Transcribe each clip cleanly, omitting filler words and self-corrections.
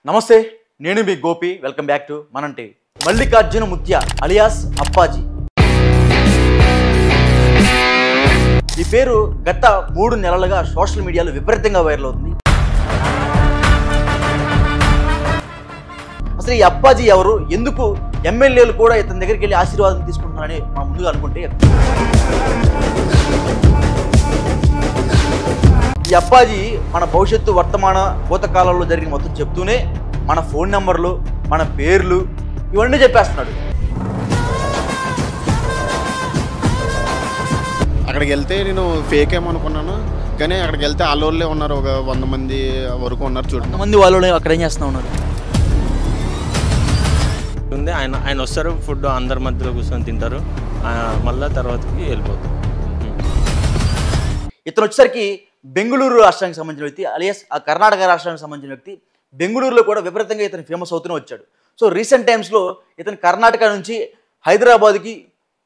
నమస్తే, నేను మీ Gopi. Welcome back to మనం టీవీ. మల్లికార్జున ముత్య అలియాస్ అప్పాజీ. ఈ పేరు గత 3 నెలలుగా సోషల్ మీడియాలో విపరీతంగా వైరల్ అవుతుంది. అసలు ఈ అప్పాజీ ఎవరు, ఎందుకు ఎమ్మెల్యేలు కూడా ఇతని దగ్గరికి వెళ్ళి ఆశీర్వాదం తీసుకుంటున్నారని మనం ముందుగా అనుకుంటే, ఈ అప్పాజీ మన భవిష్యత్తు, వర్తమాన, భూతకాలంలో జరిగిన మొత్తం చెప్తూనే మన ఫోన్ నెంబర్లు, మన పేర్లు ఇవన్నీ చెప్పేస్తున్నాడు. అక్కడికి వెళ్తే నేను ఫేక్ ఏమనుకున్నాను, కానీ అక్కడికి వెళ్తే వాళ్ళే ఉన్నారు. ఒక 100 మంది వరకు ఉన్నారు. చూడండి, మంది వాళ్ళు అక్కడ ఏం చేస్తూ ఉన్నారు. ఆయన వస్తారు, ఫుడ్ అందరి మధ్యలో కూర్చొని తింటారు, మళ్ళీ తర్వాతకి వెళ్ళిపోతారు. ఇతను వచ్చేసరికి బెంగళూరు రాష్ట్రానికి సంబంధించిన వ్యక్తి, అలియాస్ కర్ణాటక రాష్ట్రానికి సంబంధించిన వ్యక్తి. బెంగళూరులో కూడా విపరీతంగా ఇతను ఫేమస్ అవుతూనే వచ్చాడు. సో రీసెంట్ టైమ్స్లో ఇతను కర్ణాటక నుంచి హైదరాబాద్కి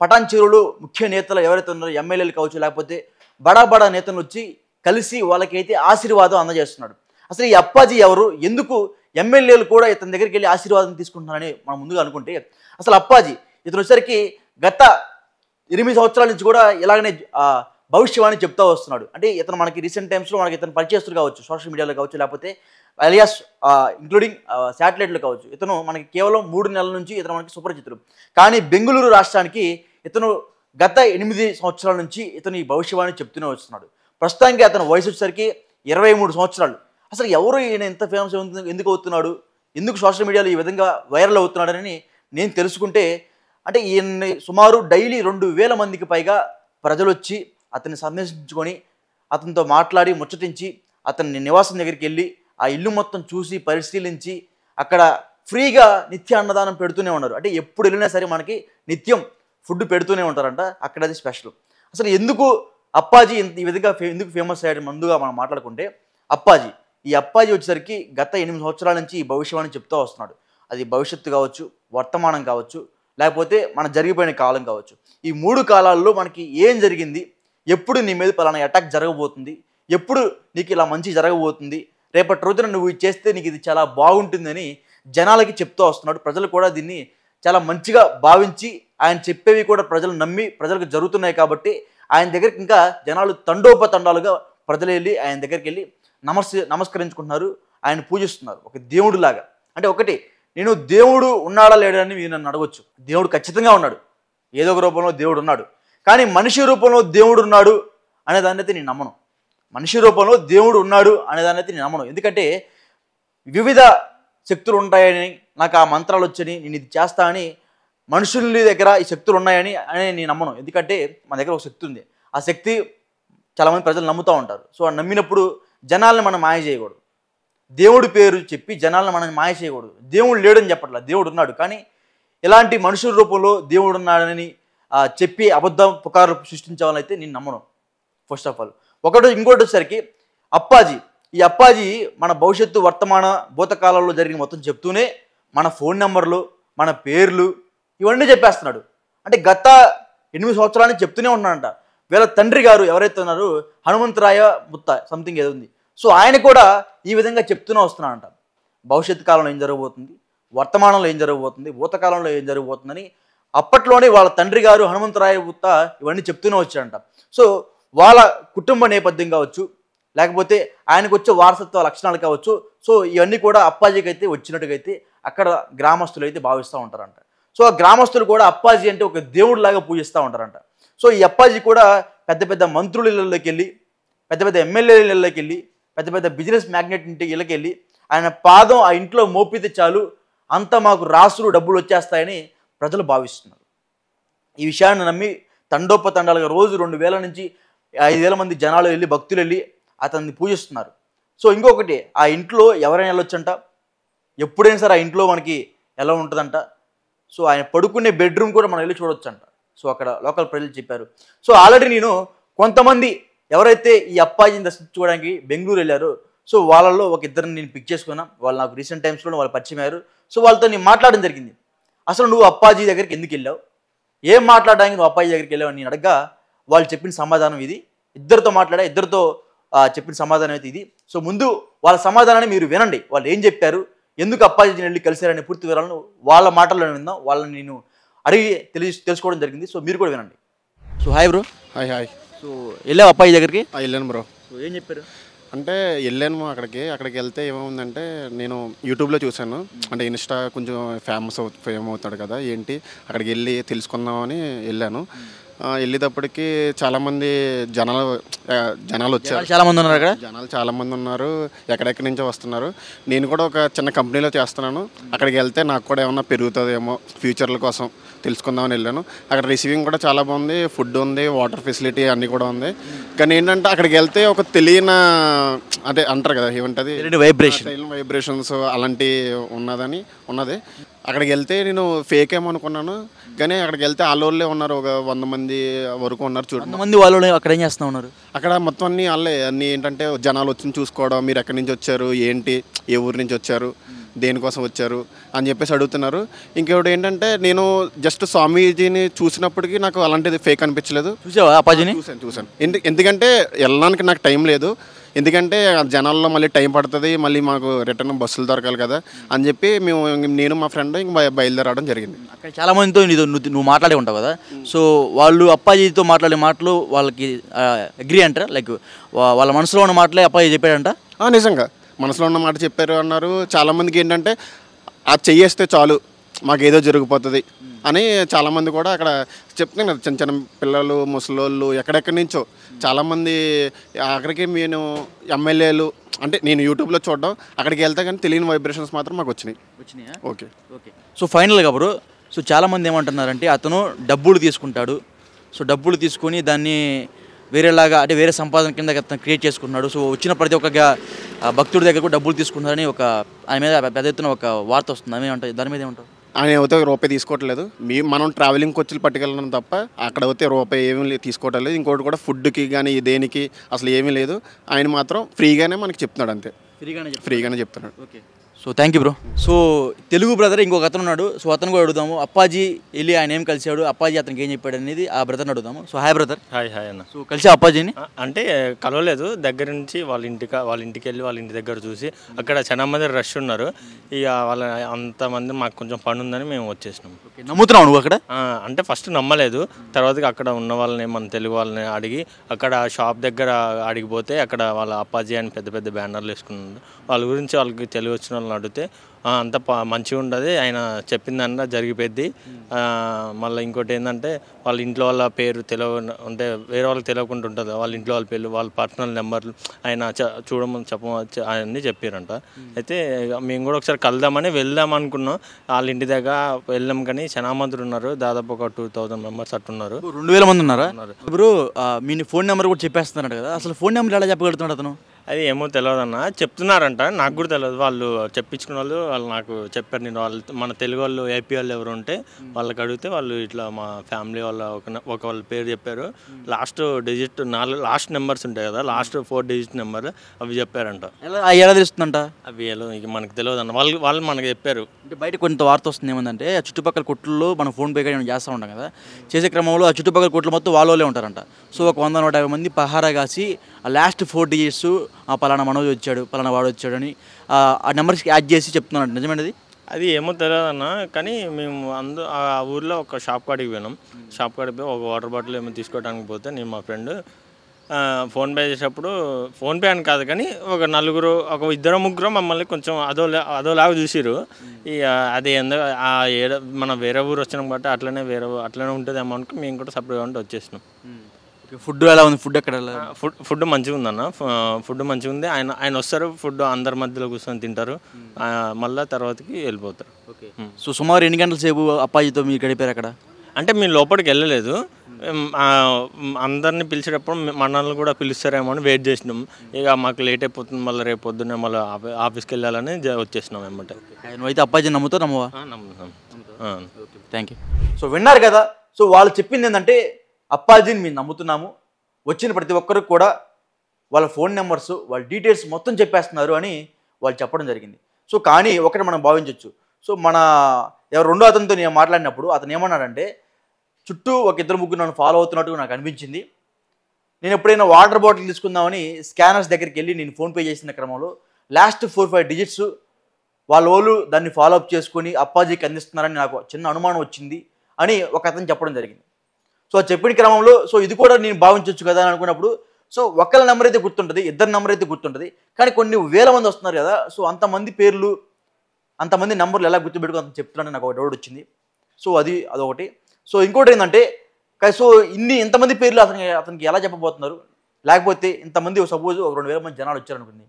పటాన్ చెరువులు ముఖ్య నేతలు ఎవరైతే ఉన్నారో, ఎమ్మెల్యేలు కావచ్చు, లేకపోతే బడా నేతలు వచ్చి కలిసి వాళ్ళకైతే ఆశీర్వాదం అందజేస్తున్నాడు. అసలు ఈ అప్పాజీ ఎవరు, ఎందుకు ఎమ్మెల్యేలు కూడా ఇతని దగ్గరికి వెళ్ళి ఆశీర్వాదం తీసుకుంటున్నారని మనం ముందుగా అనుకుంటే, అసలు అప్పాజీ ఇతను వచ్చేసరికి గత 8 సంవత్సరాల నుంచి కూడా ఇలాగనే భవిష్యవాణి చెప్తా వస్తున్నాడు. అంటే ఇతను మనకి రీసెంట్ టైమ్స్లో మనకి ఇతను పరిచయస్తులు కావచ్చు, సోషల్ మీడియాలో కావచ్చు, లేకపోతే అలియాస్ ఇంక్లూడింగ్ శాటిలైట్లు కావచ్చు. ఇతను మనకి కేవలం 3 నెలల నుంచి ఇతను మనకి సుపరిచితుడు. కానీ బెంగళూరు రాష్ట్రానికి ఇతను గత 8 సంవత్సరాల నుంచి ఇతను ఈ భవిష్యవాణి చెప్తూనే వస్తున్నాడు. ప్రస్తుతానికి అతను వయసు వచ్చేసరికి 23 సంవత్సరాలు. అసలు ఎవరు ఈయన ఎంత ఫేమస్ ఎందుకు అవుతున్నాడు, ఎందుకు సోషల్ మీడియాలో ఈ విధంగా వైరల్ అవుతున్నాడని నేను తెలుసుకుంటే, అంటే ఈయన్ని సుమారు డైలీ 2000 మందికి పైగా ప్రజలు వచ్చి అతన్ని సందర్శించుకొని అతనితో మాట్లాడి ముచ్చటించి అతని నివాసం దగ్గరికి వెళ్ళి ఆ ఇల్లు మొత్తం చూసి పరిశీలించి అక్కడ ఫ్రీగా నిత్య అన్నదానం పెడుతూనే ఉన్నారు. అంటే ఎప్పుడు వెళ్ళినా సరే మనకి నిత్యం ఫుడ్ పెడుతూనే ఉంటారంట. అక్కడ అది స్పెషల్. అసలు ఎందుకు అప్పాజీ ఈ విధంగా ఎందుకు ఫేమస్ అయ్యాడు ముందుగా మనం మాట్లాడుకుంటే, ఈ అప్పాజీ వచ్చేసరికి గత 8 సంవత్సరాల నుంచి ఈ భవిష్యవాణి చెప్తూ వస్తున్నాడు. అది భవిష్యత్తు కావచ్చు, వర్తమానం కావచ్చు, లేకపోతే మన జరిగిపోయిన కాలం కావచ్చు. ఈ 3 కాలాల్లో మనకి ఏం జరిగింది, ఎప్పుడు నీ మీద పలానా అటాక్ జరగబోతుంది, ఎప్పుడు నీకు ఇలా మంచి జరగబోతుంది, రేపటి రోజున నువ్వు ఇది చేస్తే నీకు ఇది చాలా బాగుంటుందని జనాలకి చెప్తూ వస్తున్నాడు. ప్రజలు కూడా దీన్ని చాలా మంచిగా భావించి ఆయన చెప్పేవి కూడా ప్రజలు నమ్మి ప్రజలకు జరుగుతున్నాయి కాబట్టి ఆయన దగ్గరికి ఇంకా జనాలు తండోపతండాలుగా ప్రజలు వెళ్ళి ఆయన దగ్గరికి వెళ్ళి నమస్కరించుకుంటున్నారు, ఆయన పూజిస్తున్నారు ఒక దేవుడిలాగా. అంటే ఒకటి, నేను దేవుడు ఉన్నాడా లేడని మీరు నన్ను అడగొచ్చు. దేవుడు ఖచ్చితంగా ఉన్నాడు, ఏదో ఒక రూపంలో దేవుడు ఉన్నాడు. కానీ మనిషి రూపంలో దేవుడు ఉన్నాడు అనేదాన్ని అయితే నేను నమ్మను. మనిషి రూపంలో దేవుడు ఉన్నాడు అనేదాన్ని అయితే నేను నమ్మను. ఎందుకంటే వివిధ శక్తులు ఉంటాయని, నాకు ఆ మంత్రాలు వచ్చని, నేను ఇది చేస్తా అని, మనుషుల దగ్గర ఈ శక్తులు ఉన్నాయని నేను నమ్మను. ఎందుకంటే మన దగ్గర ఒక శక్తి ఉంది. ఆ శక్తి చాలామంది ప్రజలు నమ్ముతూ ఉంటారు. సో ఆ నమ్మినప్పుడు జనాలను మనం మాయ చేయకూడదు. దేవుడి పేరు చెప్పి జనాలను మనం మాయ చేయకూడదు. దేవుడు లేడని చెప్పట్లా, దేవుడు ఉన్నాడు. కానీ ఇలాంటి మనుషుల రూపంలో దేవుడు ఉన్నాడని చెప్పి అబద్ధం పుకారు సృష్టించాలని అయితే నేను నమ్మను. ఫస్ట్ ఆఫ్ ఆల్ ఇంకోటి వచ్చేసరికి ఈ అప్పాజీ మన భవిష్యత్తు, వర్తమాన, భూతకాలంలో జరిగిన మొత్తం చెప్తూనే మన ఫోన్ నెంబర్లు, మన పేర్లు ఇవన్నీ చెప్పేస్తున్నాడు. అంటే గత 8 సంవత్సరాల నుంచి చెప్తూనే ఉన్నాడంట. వీళ్ళ తండ్రి గారు ఎవరైతే ఉన్నారో హనుమంతరాయ ముత్త సంథింగ్ ఏదో ఉంది. సో ఆయన కూడా ఈ విధంగా చెప్తూనే వస్తున్నాడంట. భవిష్యత్తు కాలంలో ఏం జరగబోతుంది, వర్తమానంలో ఏం జరగబోతుంది, భూతకాలంలో ఏం జరగబోతుందని అప్పట్లోనే వాళ్ళ తండ్రి గారు హనుమంతరాయ ముత్త ఇవన్నీ చెప్తూనే వచ్చాడంట. సో వాళ్ళ కుటుంబ నేపథ్యం కావచ్చు, లేకపోతే ఆయనకు వచ్చే వారసత్వ లక్షణాలు కావచ్చు, సో ఇవన్నీ కూడా అప్పాజీకి అయితే వచ్చినట్టుగా అయితే అక్కడ గ్రామస్తులు అయితే భావిస్తూ ఉంటారంట. సో ఆ గ్రామస్తులు కూడా అప్పాజీ అంటే ఒక దేవుడిలాగా పూజిస్తూ ఉంటారంట. సో ఈ అప్పాజీ కూడా పెద్ద పెద్ద మంత్రుల ఇళ్ళకి వెళ్ళి, పెద్ద పెద్ద ఎమ్మెల్యేల ఇళ్ళకి వెళ్ళి, పెద్ద పెద్ద బిజినెస్ మ్యాగ్నెట్ ఇంటి ఇళ్ళకి వెళ్ళి ఆయన పాదం ఆ ఇంట్లో మోపితే చాలు అంతా మాకు రాసులు డబ్బులు వచ్చేస్తాయని ప్రజలు భావిస్తున్నారు. ఈ విషయాన్ని నమ్మి తండోపతండాలుగా రోజు 2000 నుంచి 5000 మంది జనాలు వెళ్ళి, భక్తులు వెళ్ళి అతన్ని పూజిస్తున్నారు. సో ఇంకొకటి, ఆ ఇంట్లో ఎవరైనా వెళ్ళొచ్చంట, ఎప్పుడైనా సరే ఆ ఇంట్లో మనకి ఎలా ఉంటుందంట. సో ఆయన పడుకునే బెడ్రూమ్ కూడా మనం వెళ్ళి చూడొచ్చంట. సో అక్కడ లోకల్ ప్రజలు చెప్పారు. సో ఆల్రెడీ నేను కొంతమంది ఎవరైతే ఈ అప్పాజీని దర్శించుకోవడానికి బెంగళూరు వెళ్ళారో, సో వాళ్ళల్లో ఒక ఇద్దరిని నేను పిక్ చేసుకున్నా. వాళ్ళు నాకు రీసెంట్ టైమ్స్లో వాళ్ళు పరిచయం అయ్యారు. సో వాళ్ళతో నేను మాట్లాడడం జరిగింది. అసలు నువ్వు అప్పాజీ దగ్గరికి ఎందుకు వెళ్ళావు, ఏం మాట్లాడడానికి నువ్వు అప్పాజీ దగ్గరికి వెళ్ళావు అని నేను అడగ్గా వాళ్ళు చెప్పిన సమాధానం ఇది. ఇద్దరితో చెప్పిన సమాధానం అయితే ఇది. సో ముందు వాళ్ళ సమాధానాన్ని మీరు వినండి, వాళ్ళు ఏం చెప్పారు, ఎందుకు అప్పాజీని వెళ్ళి కలిశారనే పూర్తి వివరాలను వాళ్ళ మాటల్లో విందాం. వాళ్ళని నేను అడిగి తెలుసుకోవడం జరిగింది. సో మీరు కూడా వినండి. So hi bro. Hi hi. So వెళ్ళావు అప్పాజీ దగ్గరికి? వెళ్ళాను బ్రో. సో ఏం చెప్పారు? అంటే వెళ్ళాను అక్కడికి వెళ్తే ఏముందంటే నేను యూట్యూబ్లో చూశాను. అంటే ఇన్స్టా కొంచెం ఫేమ్ అవుతాడు కదా, ఏంటి అక్కడికి వెళ్ళి తెలుసుకుందామని వెళ్ళాను. వెళ్ళేటప్పటికి చాలామంది జనాలు వచ్చారు. చాలామంది ఉన్నారు అక్కడ. జనాలు చాలామంది ఉన్నారు, ఎక్కడెక్కడి నుంచో వస్తున్నారు. నేను కూడా ఒక చిన్న కంపెనీలో చేస్తున్నాను. అక్కడికి వెళ్తే నాకు కూడా ఏమన్నా పెరుగుతుందేమో ఫ్యూచర్ల కోసం తెలుసుకుందామని వెళ్ళాను. అక్కడ రిసీవింగ్ కూడా చాలా బాగుంది, ఫుడ్ ఉంది, వాటర్ ఫెసిలిటీ అన్నీ కూడా ఉంది. కానీ ఏంటంటే అక్కడికి వెళ్తే ఒక తెలియని అంటే అంటారు కదా ఏమంటుంది వైబ్రేషన్స్ అలాంటివి ఉన్నది. అక్కడికి వెళ్తే నేను ఫేక్ ఏమో అనుకున్నాను, కానీ అక్కడికి వెళ్తే వాళ్ళే ఉన్నారు, ఒక 100 మంది వరకు ఉన్నారు. 100 మంది వాళ్ళు అక్కడ ఏం చేస్తూ ఉన్నారు? అక్కడ మొత్తం అన్నీ ఏంటంటే జనాలు వచ్చి చూసుకోవడం, మీరు ఎక్కడి నుంచి వచ్చారు, ఏంటి, ఏ ఊరి నుంచి వచ్చారు, దేనికోసం వచ్చారు అని చెప్పేసి అడుగుతున్నారు. ఇంకొకటి ఏంటంటే నేను జస్ట్ స్వామీజీని చూసినప్పటికీ నాకు అలాంటిది ఫేక్ అనిపించలేదు. చూసావా అప్పాజీని? చూశాను. ఎందుకంటే వెళ్ళడానికి నాకు టైం లేదు. ఎందుకంటే జనాల్లో మళ్ళీ టైం పడుతుంది, మళ్ళీ మాకు రిటర్న్ బస్సులు దొరకాలి కదా అని చెప్పి నేను మా ఫ్రెండ్ ఇంక బయలుదేరడం జరిగింది. అక్కడ చాలా మందితో నువ్వు మాట్లాడే ఉంటావు కదా, సో వాళ్ళు అప్పాజీతో మాట్లాడే మాటలు వాళ్ళకి అగ్రీ అంటారా? లైక్ వాళ్ళ మనసులో ఉన్న మాటలే అప్పాజీ చెప్పాడంట? నిజంగా మనసులో ఉన్న మాట చెప్పారు అన్నారు. చాలామందికి ఏంటంటే అది చెయ్యేస్తే చాలు మాకు ఏదో జరిగిపోతుంది అని చాలామంది కూడా అక్కడ చెప్తున్నాను కదా, చిన్న చిన్న పిల్లలు, ముసలోళ్ళు, ఎక్కడెక్కడి నుంచో చాలామంది. అక్కడికి నేను ఎమ్మెల్యేలు అంటే నేను యూట్యూబ్లో చూడడం, అక్కడికి వెళ్తే కానీ తెలియని వైబ్రేషన్స్ మాత్రం మాకు వచ్చినాయి. ఓకే. సో ఫైనల్గా బ్రో, సో చాలామంది ఏమంటున్నారంటే అతను డబ్బులు తీసుకుంటాడు, సో డబ్బులు తీసుకొని దాన్ని వేరేలాగా అంటే వేరే సంపాదన కింద అతను క్రియేట్ చేసుకుంటున్నాడు. సో వచ్చిన ప్రతి ఒక్క భక్తుడి దగ్గర కూడా డబ్బులు తీసుకుంటున్నారని ఆయన మీద పెద్ద ఎత్తున ఒక వార్త వస్తుంది. ఏమంటారు దాని మీద? ఏమంటారు? ఆయన అయితే రూపాయి తీసుకోవట్లేదు. మనం ట్రావెలింగ్ ఖర్చులు పట్టుకెళ్ళడం తప్ప అక్కడ అయితే రూపాయి ఏమీ తీసుకోవటం లేదు. ఇంకోటి కూడా ఫుడ్కి కానీ దేనికి అసలు ఏమీ లేదు. ఆయన మాత్రం ఫ్రీగానే మనకి చెప్తున్నాడు, అంతే, ఫ్రీగానే చెప్తున్నాడు. Okay. So thank you bro. So Telugu brother ఇంకొక అతను ఉన్నాడు, సో అతను కూడా అడుగుదాము. అప్పాజీ వెళ్ళి ఆయన ఏం కలిసాడు, అప్పాజీ అతనికి ఏం చెప్పాడు అనేది ఆ బ్రదర్ని అడుగుదాము. So hi brother. Hi hi అన్న. సో కలిసి అప్పాజీని అంటే కలవలేదు, దగ్గర నుంచి వాళ్ళ ఇంటికి వెళ్ళి వాళ్ళ ఇంటి దగ్గర చూసి అక్కడ చాలా మంది రష్ ఉన్నారు. ఇక వాళ్ళ అంతమంది మాకు కొంచెం పని ఉందని మేము వచ్చేసినాం. నమ్ముతున్నావు నువ్వు అక్కడ? అంటే ఫస్ట్ నమ్మలేదు, తర్వాత అక్కడ ఉన్న వాళ్ళని మన తెలుగు వాళ్ళని అడిగి అక్కడ షాప్ దగ్గర అడిగిపోతే అక్కడ వాళ్ళ అప్పాజీ అని పెద్ద పెద్ద బ్యానర్లు వేసుకున్నారు. వాళ్ళ గురించి వాళ్ళకి తెలివి వచ్చిన వాళ్ళని అడిగితే అంత మంచిగా ఉండదు, ఆయన చెప్పిందన్న జరిగిపోద్ది. మళ్ళీ ఇంకోటి ఏంటంటే వాళ్ళ ఇంట్లో వాళ్ళ పేరు అంటే వేరే వాళ్ళకి తెలియకుండా ఉంటుంది, వాళ్ళ ఇంట్లో వాళ్ళ పేర్లు, వాళ్ళ పర్సనల్ నెంబర్లు ఆయన చూడమని చెప్పవచ్చు అవన్నీ చెప్పారంట. అయితే మేము కూడా ఒకసారి కలుద్దామని వెళ్దాం అనుకున్నాం. వాళ్ళ ఇంటి దగ్గర వెళ్ళాం, కానీ చాలా మంది ఉన్నారు, దాదాపు ఒక 2000 మెంబర్స్ అట్టున్నారు. 2000 మంది ఉన్నారా? ఇప్పుడు మీ ఫోన్ నెంబర్ కూడా చెప్పేస్తున్నారు కదా, అసలు ఫోన్ నెంబర్ ఎలా చెప్పగలుగుతున్నాడు అతను? అది ఏమో తెలియదన్న, చెప్తున్నారంట, నాకు కూడా తెలియదు. వాళ్ళు చెప్పించుకున్న వాళ్ళు నాకు చెప్పారు. నేను మన తెలుగు వాళ్ళు ఏపీ వాళ్ళు ఎవరు ఉంటే వాళ్ళకి అడిగితే వాళ్ళు ఇట్లా మా ఫ్యామిలీ వాళ్ళ వాళ్ళ పేరు చెప్పారు. లాస్ట్ డిజిట్ 4 లాస్ట్ నెంబర్స్ ఉంటాయి కదా, లాస్ట్ 4 డిజిట్ నెంబర్ అవి చెప్పారంట. ఎలా తెలుస్తుందంట? అవి మనకు తెలియదు అన్న, వాళ్ళు మనకు చెప్పారు. అంటే బయట కొంత వార్త వస్తుంది ఏమందంటే ఆ చుట్టుపక్కల కొట్లు మనం ఫోన్ పే కానీ చేస్తూ ఉంటాం కదా, చేసే క్రమంలో ఆ చుట్టుపక్కల కొట్లు మొత్తం వాళ్ళే ఉంటారంట. సో ఒక 100-150 మంది పహారా కాసి ఆ లాస్ట్ 4 డిజిట్స్ పలానా మనోజ్ వచ్చాడు, పలానా వాడు వచ్చాడు అని ఆ నెంబర్స్కి యాడ్ చేసి చెప్తున్నాడు. నిజమేనది? అది ఏమో తెలియదన్న, కానీ మేము ఆ ఊర్లో ఒక షాప్ కాడికి పోయినాం. షాప్ కాడికి పోయి ఒక వాటర్ బాటిల్ ఏమో తీసుకోవడానికి పోతే నేను మా ఫ్రెండ్ ఫోన్పే చేసేటప్పుడు, ఫోన్పే అని కాదు కానీ ఒక 4 ఒక 2-3 మమ్మల్ని కొంచెం అదోలాగా చూసిరు. ఇక అది మనం వేరే ఊరు వచ్చినాం కాబట్టి అట్లనే ఉంటుందేమో అనుకో మేము కూడా సపరేట్గా ఉంటే వచ్చేసినాం. ఫుడ్ ఎలా ఉంది? ఫుడ్ ఎక్కడ? ఫుడ్ మంచిగా ఉందన్న, ఫుడ్ మంచిగా ఉంది. ఆయన వస్తారు, ఫుడ్ అందరి మధ్యలో కూర్చొని తింటారు, మళ్ళీ తర్వాతకి వెళ్ళిపోతారు. సో సుమారు ఎన్ని గంటల సేపు అప్పాజీతో మీరు గడిపారు అక్కడ? అంటే మేము లోపలికి వెళ్ళలేదు, అందరిని పిలిచేటప్పుడు మనల్ని కూడా పిలుస్తారేమో అని వెయిట్ చేసినాం. ఇక మాకు లేట్ అయిపోతుంది, మళ్ళీ రేపు పొద్దున్నే మళ్ళీ ఆఫీస్కి వెళ్ళాలని వచ్చేసినాం ఏమంటే. నువ్వైతే అప్పాజీ నమ్ముతావు? నమ్మవా? నమ్ముతాం. Thank you. సో విన్నారు కదా, సో వాళ్ళు చెప్పింది ఏంటంటే అప్పాజీని మేము నమ్ముతున్నాము, వచ్చిన ప్రతి ఒక్కరికి కూడా వాళ్ళ ఫోన్ నెంబర్స్, వాళ్ళ డీటెయిల్స్ మొత్తం చెప్పేస్తున్నారు అని వాళ్ళు చెప్పడం జరిగింది. సో కానీ ఒకటి మనం భావించవచ్చు. సో రెండో అతనితో నేను మాట్లాడినప్పుడు అతను ఏమన్నాడంటే, చుట్టూ ఒక 2-3 నన్ను ఫాలో అవుతున్నట్టు నాకు అనిపించింది. నేను ఎప్పుడైనా వాటర్ బాటిల్ తీసుకుందామని స్కానర్స్ దగ్గరికి వెళ్ళి నేను ఫోన్పే చేసిన క్రమంలో లాస్ట్ 4-5 డిజిట్స్ వాళ్ళు దాన్ని ఫాలో అప్ చేసుకొని అప్పాజీకి అందిస్తున్నారని నాకు చిన్న అనుమానం వచ్చింది అని ఒక అతను చెప్పడం జరిగింది. సో చెప్పిన క్రమంలో సో ఇది కూడా నేను భావించవచ్చు కదా అని అనుకున్నప్పుడు సో ఒకళ్ళ నెంబర్ అయితే గుర్తుంటుంది, ఇద్దరు నెంబర్ అయితే గుర్తుంటుంది, కానీ కొన్ని వేల మంది వస్తున్నారు కదా, సో అంతమంది పేర్లు అంతమంది నెంబర్లు ఎలా గుర్తుపెట్టుకుని చెప్తున్నారని నాకు ఒక డౌట్ వచ్చింది. సో అదొకటి. సో ఇంకోటి ఏంటంటే సో ఇంతమంది పేర్లు అతనికి ఎలా చెప్పబోతున్నారు, లేకపోతే ఇంతమంది సపోజ్ ఒక 2000 మంది జనాలు వచ్చారనుకోండి,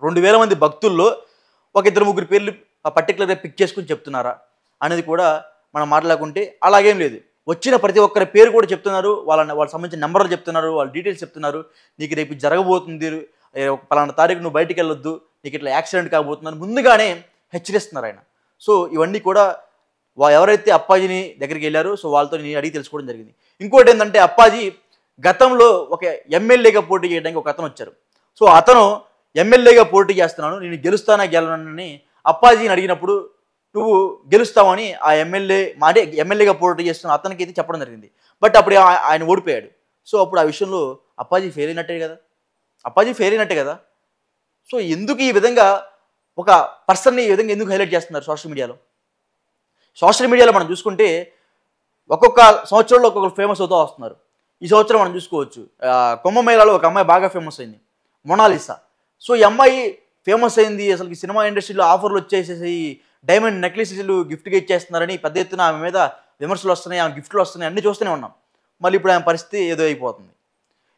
2000 మంది భక్తుల్లో ఒక 2-3 పేర్లు పర్టికులర్గా పిక్ చేసుకుని చెప్తున్నారా అనేది కూడా మనం మాట్లాడుకుంటే అలాగేం లేదు. వచ్చిన ప్రతి ఒక్కరి పేరు కూడా చెప్తున్నారు, వాళ్ళకి సంబంధించిన నెంబర్లు చెప్తున్నారు, వాళ్ళ డీటెయిల్స్ చెప్తున్నారు. నీకు రేపు జరగబోతుంది, పలానా తారీఖు నువ్వు బయటికి వెళ్ళొద్దు, నీకు ఇట్లా యాక్సిడెంట్ కాబోతుందని ముందుగానే హెచ్చరిస్తున్నారు ఆయన. సో ఇవన్నీ కూడా ఎవరైతే అప్పాజీని దగ్గరికి వెళ్ళారో సో వాళ్ళతో నేను అడిగి తెలుసుకోవడం జరిగింది. ఇంకోటి ఏంటంటే అప్పాజీ గతంలో ఒక ఎమ్మెల్యేగా పోటీ చేయడానికి ఒక అతను వచ్చారు. సో అతను ఎమ్మెల్యేగా పోటీ చేస్తున్నాను, నేను గెలుస్తానా గెలవనని అప్పాజీని అడిగినప్పుడు నువ్వు గెలుస్తావని ఆ ఎమ్మెల్యేగా పోటీ చేస్తున్న అతనికి అయితే చెప్పడం జరిగింది. బట్ అప్పుడు ఆయన ఓడిపోయాడు. సో అప్పుడు ఆ విషయంలో అప్పాజీ ఫెయిల్ అయినట్టే కదా. సో ఎందుకు ఈ విధంగా ఒక పర్సన్ని ఈ విధంగా ఎందుకు హైలైట్ చేస్తున్నారు సోషల్ మీడియాలో మనం చూసుకుంటే ఒక్కొక్క సంవత్సరంలో ఒక్కొక్కరు ఫేమస్ అవుతూ వస్తున్నారు. ఈ సంవత్సరం మనం చూసుకోవచ్చు, కుంభమేళాలో ఒక అమ్మాయి బాగా ఫేమస్ అయింది, మొనాలిసా. సో ఈ అమ్మాయి ఫేమస్ అయింది, అసలు సినిమా ఇండస్ట్రీలో ఆఫర్లు వచ్చేసేసి డైమండ్ నెక్లెస్లు గిఫ్ట్గా ఇచ్చేస్తున్నారని పెద్ద ఎత్తున ఆమె మీద విమర్శలు వస్తున్నాయి, ఆమె గిఫ్ట్లు వస్తున్నాయి, అన్నీ చూస్తూనే ఉన్నాం. మళ్ళీ ఇప్పుడు ఆమె పరిస్థితి ఏదో అయిపోతుంది.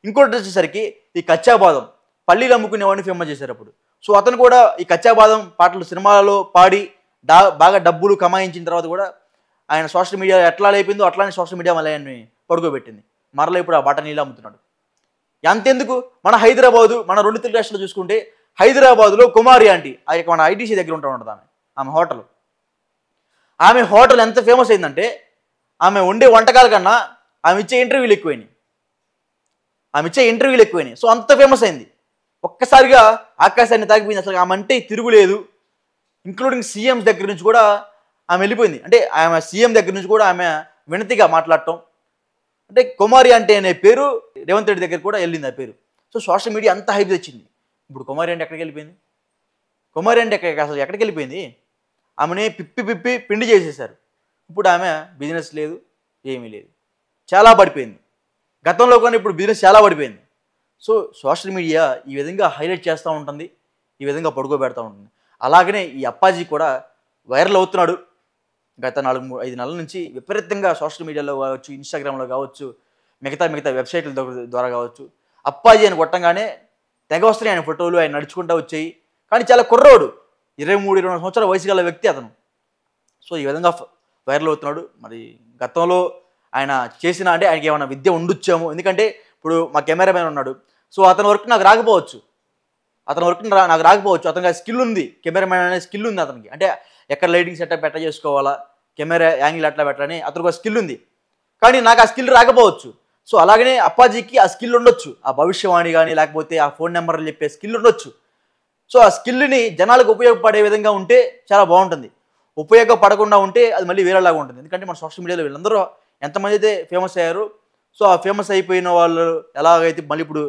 ఇంకోటి వచ్చేసరికి ఈ కచ్చా బాదం పల్లీలు అమ్ముకునేవాడిని ఫేమస్ చేశారు అప్పుడు. సో అతను కూడా ఈ కచ్చా బాదం పాటలు సినిమాలలో పాడి బాగా డబ్బులు కమాయించిన తర్వాత కూడా ఆయన సోషల్ మీడియా ఎట్లా అయిపోయిందో అట్లానే సోషల్ మీడియా మళ్ళీ ఆయన్ని పడుకోబెట్టింది. మరలా ఇప్పుడు ఆ బాట నీళ్ళు అమ్ముతున్నాడు. అంతెందుకు, మన హైదరాబాదు, మన 2 తెలుగు రాష్ట్రాలు చూసుకుంటే హైదరాబాదులో కుమారి ఆంటీ, మన ఐటీసీ దగ్గర ఉంటుంది ఆమె హోటల్ ఎంత ఫేమస్ అయిందంటే ఆమె వండే వంటకాల కన్నా ఆమె ఇచ్చే ఇంటర్వ్యూలు ఎక్కువైనాయి. సో అంత ఫేమస్ అయింది. ఒక్కసారిగా ఆకాశాన్ని తాగిపోయింది. అసలు ఆమె అంటే తిరుగులేదు. ఇంక్లూడింగ్ సీఎం దగ్గర నుంచి కూడా ఆమె వెళ్ళిపోయింది. అంటే ఆమె సీఎం దగ్గర నుంచి కూడా ఆమె వినతిగా మాట్లాడటం, అంటే కుమారి అంటే అనే పేరు రేవంత్ రెడ్డి దగ్గర కూడా వెళ్ళింది ఆ పేరు. సో సోషల్ మీడియా అంతా హైప్ తెచ్చింది. ఇప్పుడు కుమారి అంటే ఎక్కడికి వెళ్ళిపోయింది? ఆమెనే పిప్పి పిండి చేసేశారు. ఇప్పుడు ఆమె బిజినెస్ లేదు, ఏమీ లేదు, చాలా పడిపోయింది. గతంలో కానీ ఇప్పుడు బిజినెస్ చాలా పడిపోయింది. సో సోషల్ మీడియా ఈ విధంగా హైలైట్ చేస్తూ ఉంటుంది, ఈ విధంగా పడుకోబెడతా ఉంటుంది. అలాగనే ఈ అప్పాజీ కూడా వైరల్ అవుతున్నాడు. గత 4-5 నెలల నుంచి విపరీతంగా సోషల్ మీడియాలో కావచ్చు, ఇన్స్టాగ్రామ్లో కావచ్చు, మిగతా వెబ్సైట్ల ద్వారా కావచ్చు, అప్పాజీ అని కొట్టంగానే తెగ వస్తున్నాయి ఆయన ఫోటోలు, ఆయన నడుచుకుంటూ వచ్చాయి. కానీ చాలా కుర్రోడు, 23-24 సంవత్సరాల వయసు గల వ్యక్తి అతను. సో ఈ విధంగా వైరల్ అవుతున్నాడు. మరి గతంలో ఆయన చేసిన అంటే ఆయనకి ఏమైనా విద్య ఉండొచ్చాము, ఎందుకంటే ఇప్పుడు మా కెమెరామెన్ ఉన్నాడు. సో అతని వర్క్ నాకు రాకపోవచ్చు, అతనికి స్కిల్ ఉంది, కెమెరామెన్ అనే స్కిల్ ఉంది అతనికి. అంటే ఎక్కడ లైటింగ్ సెటప్ ఎట్లా చేసుకోవాలా, కెమెరా యాంగిల్ ఎట్లా పెట్టాలని అతనికి ఒక స్కిల్ ఉంది, కానీ నాకు ఆ స్కిల్ రాకపోవచ్చు. సో అలాగనే అప్పాజీకి ఆ స్కిల్ ఉండొచ్చు, ఆ భవిష్యవాణి కానీ లేకపోతే ఆ ఫోన్ నెంబర్లు చెప్పే స్కిల్ ఉండొచ్చు. సో ఆ స్కిల్ని జనాలకు ఉపయోగపడే విధంగా ఉంటే చాలా బాగుంటుంది. ఉపయోగపడకుండా ఉంటే అది మళ్ళీ వేరేలాగా ఉంటుంది. ఎందుకంటే మన సోషల్ మీడియాలో వీళ్ళందరూ ఎంతమంది అయితే ఫేమస్ అయ్యారు, సో ఆ ఫేమస్ అయిపోయిన వాళ్ళు ఎలాగైతే మళ్ళీ ఇప్పుడు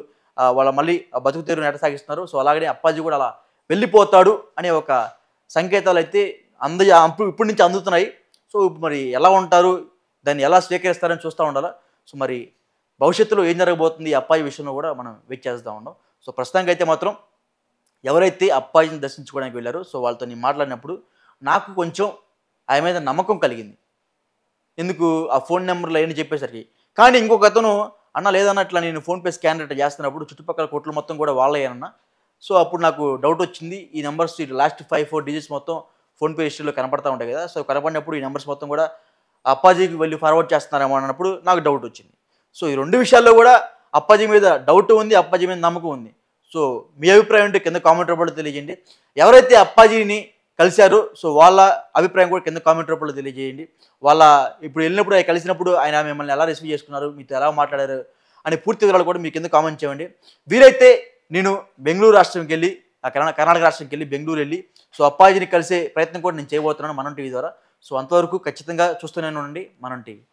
వాళ్ళ మళ్ళీ బతుకు తెరువుని ఎట సాగిస్తున్నారు. సో అలాగనే అప్పాజీ కూడా అలా వెళ్ళిపోతాడు అనే ఒక సంకేతాలు అయితే ఇప్పటి నుంచి అందుతున్నాయి. సో మరి ఎలా ఉంటారు, దాన్ని ఎలా స్వీకరిస్తారని చూస్తూ ఉండాలి. సో మరి భవిష్యత్తులో ఏం జరగబోతుంది ఈ అప్పాజీ విషయంలో కూడా మనం వెయిట్ చేస్తూ ఉన్నాం. సో ప్రస్తుతానికి అయితే మాత్రం ఎవరైతే అప్పాజీని దర్శించుకోవడానికి వెళ్ళారో సో వాళ్ళతో నేను మాట్లాడినప్పుడు నాకు కొంచెం ఆయన మీద నమ్మకం కలిగింది. ఎందుకు, ఆ ఫోన్ నెంబర్లు అవన్నీ చెప్పేసరికి. కానీ ఇంకొక అతను అన్న లేదన్న ఇట్లా నేను ఫోన్పే స్కానర్ ఇట్లా చేస్తున్నప్పుడు చుట్టుపక్కల కోట్లు మొత్తం కూడా వాళ్ళయ్యానన్న. సో అప్పుడు నాకు డౌట్ వచ్చింది, ఈ నెంబర్స్ లాస్ట్ 5-4 డిజిట్స్ మొత్తం ఫోన్పే హిస్టరీలో కనపడతా ఉంటాయి కదా. సో కనపడినప్పుడు ఈ నెంబర్స్ మొత్తం కూడా అప్పాజీకి వెళ్ళి ఫార్వర్డ్ చేస్తున్నారేమో అన్నప్పుడు నాకు డౌట్ వచ్చింది. సో ఈ 2 విషయాల్లో కూడా అప్పాజీ మీద డౌట్ ఉంది, అప్పాజీ మీద నమ్మకం ఉంది. సో మీ అభిప్రాయం అంటే కింద కామెంట్ రూపంలో తెలియజేయండి. ఎవరైతే అప్పాజీని కలిశారో సో వాళ్ళ అభిప్రాయం కూడా కింద కామెంట్ రూపంలో తెలియజేయండి. ఇప్పుడు వెళ్ళినప్పుడు కలిసినప్పుడు ఆయన మిమ్మల్ని ఎలా రిసీవ్ చేసుకున్నారు, మీతో ఎలా మాట్లాడారు అనే పూర్తి వివరాలు కూడా మీ కింద కామెంట్ చేయండి. వీలైతే నేను బెంగళూరు రాష్ట్రంకి వెళ్ళి కర్ణాటక రాష్ట్రంకి వెళ్ళి బెంగళూరు వెళ్ళి సో అప్పాజీని కలిసే ప్రయత్నం కూడా నేను చేయబోతున్నాను మనం టీవీ ద్వారా. సో అంతవరకు ఖచ్చితంగా చూస్తూనే ఉండండి మనం టీవీ.